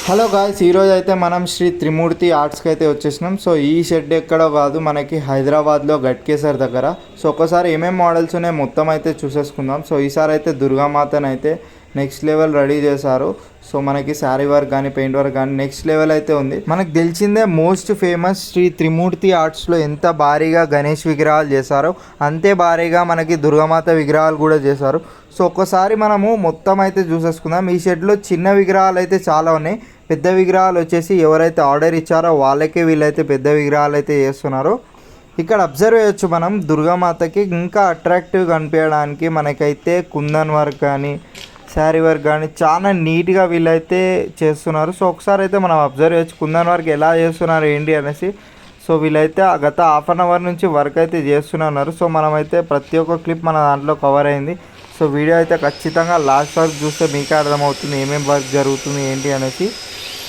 Hello guys, ఈరోజు అయితే మనం శ్రీ త్రిమూర్తి ఆర్ట్స్కి అయితే వచ్చేసినాం. సో ఈ షెడ్ ఎక్కడో కాదు, మనకి హైదరాబాద్లో గట్కేసర్ దగ్గర. సో ఒకసారి ఏమేమి మోడల్స్ ఉన్నాయి మొత్తం అయితే చూసేసుకుందాం. సో ఈసారి అయితే దుర్గామాతను అయితే నెక్స్ట్ లెవెల్ రెడీ చేశారు. సో మనకి శారీ వర్క్ కానీ పెయింట్ వర్క్ కానీ నెక్స్ట్ లెవెల్ అయితే ఉంది. మనకు తెలిసిందే మోస్ట్ ఫేమస్ శ్రీ త్రిమూర్తి ఆర్ట్స్లో ఎంత భారీగా గణేష్ విగ్రహాలు చేశారో అంతే భారీగా మనకి దుర్గామాత విగ్రహాలు కూడా చేశారు. సో ఒక్కసారి మనము మొత్తం అయితే చూసేసుకుందాం. ఈ షెడ్లో చిన్న విగ్రహాలు అయితే చాలా ఉన్నాయి. పెద్ద విగ్రహాలు వచ్చేసి ఎవరైతే ఆర్డర్ ఇచ్చారో వాళ్ళకే వీళ్ళైతే పెద్ద విగ్రహాలు అయితే చేస్తున్నారు. ఇక్కడ అబ్జర్వ్ చేయొచ్చు మనం, దుర్గామాతకి ఇంకా అట్రాక్టివ్ కనిపించడానికి మనకైతే కుందన్ వర్క్ కానీ శారీ వర్క్ కానీ చాలా నీట్గా వీళ్ళైతే చేస్తున్నారు. సో ఒకసారి అయితే మనం అబ్జర్వ్ చేయొచ్చు కుందన్ వర్క్ ఎలా చేస్తున్నారు ఏంటి అనేసి. సో వీళ్ళైతే గత హాఫ్ అన్ అవర్ నుంచి వర్క్ అయితే చేస్తున్నారు. సో మనమైతే ప్రతి ఒక్క క్లిప్ మన దాంట్లో కవర్ అయింది. సో వీడియో అయితే ఖచ్చితంగా లాస్ట్ వరకు చూస్తే మీకే అర్థమవుతుంది ఏమేమి వర్క్ జరుగుతుంది ఏంటి అనేసి.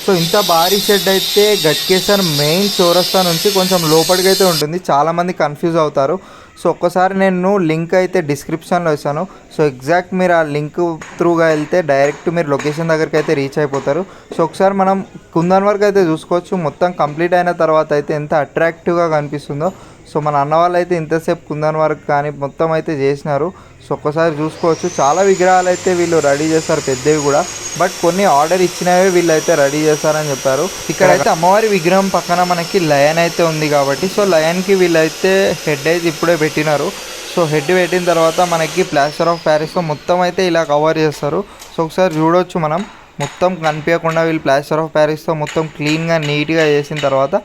సో ఇంత భారీ షెడ్ అయితే గట్కేసర్ మెయిన్ చౌరస్తా నుంచి కొంచెం లోపలికి అయితే ఉంటుంది. చాలామంది కన్ఫ్యూజ్ అవుతారు. సో ఒక్కసారి నేను లింక్ అయితే డిస్క్రిప్షన్లో ఇస్తాను. సో ఎగ్జాక్ట్ మీరు ఆ లింక్ త్రూగా వెళ్తే డైరెక్ట్ మీరు లొకేషన్ దగ్గరికి అయితే రీచ్ అయిపోతారు. సో ఒకసారి మనం కుందన్ వరకు అయితే చూసుకోవచ్చు. మొత్తం కంప్లీట్ అయిన తర్వాత అయితే ఎంత అట్రాక్టివ్గా కనిపిస్తుందో. సో మన అన్న వాళ్ళు అయితే ఇంతసేపు కుందన్ వర్క్ కానీ మొత్తం అయితే చేసినారు. సో ఒక్కసారి చూసుకోవచ్చు. చాలా విగ్రహాలు అయితే వీళ్ళు రెడీ చేస్తారు, పెద్దవి కూడా. బట్ కొన్ని ఆర్డర్ ఇచ్చినవే వీళ్ళు అయితే రెడీ చేస్తారని చెప్పారు. ఇక్కడైతే అమ్మవారి విగ్రహం పక్కన మనకి లయన్ అయితే ఉంది కాబట్టి, సో లయన్కి వీళ్ళైతే హెడ్ అయితే ఇప్పుడే పెట్టినారు. సో హెడ్ పెట్టిన తర్వాత మనకి ప్లాస్టర్ ఆఫ్ ప్యారిస్తో మొత్తం అయితే ఇలా కవర్ చేస్తారు. సో ఒకసారి చూడవచ్చు మనం, మొత్తం కనిపించకుండా వీళ్ళు ప్లాస్టర్ ఆఫ్ ప్యారిస్తో మొత్తం క్లీన్గా నీట్గా చేసిన తర్వాత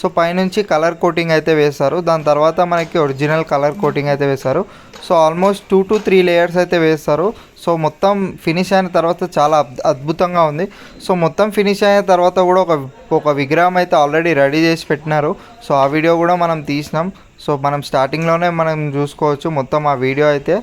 సో పైనుంచి కలర్ కోటింగ్ అయితే వేస్తారు. దాని తర్వాత మనకి ఒరిజినల్ కలర్ కోటింగ్ అయితే వేస్తారు. సో ఆల్మోస్ట్ 2 to 3 లేయర్స్ అయితే వేస్తారు. సో మొత్తం ఫినిష్ అయిన తర్వాత చాలా అద్భుతంగా ఉంది. సో మొత్తం ఫినిష్ అయిన తర్వాత కూడా ఒక విగ్రహం అయితే ఆల్రెడీ రెడీ చేసి పెట్టినారు. సో ఆ వీడియో కూడా మనం తీసినాం. సో మనం స్టార్టింగ్లోనే మనం చూసుకోవచ్చు మొత్తం ఆ వీడియో అయితే.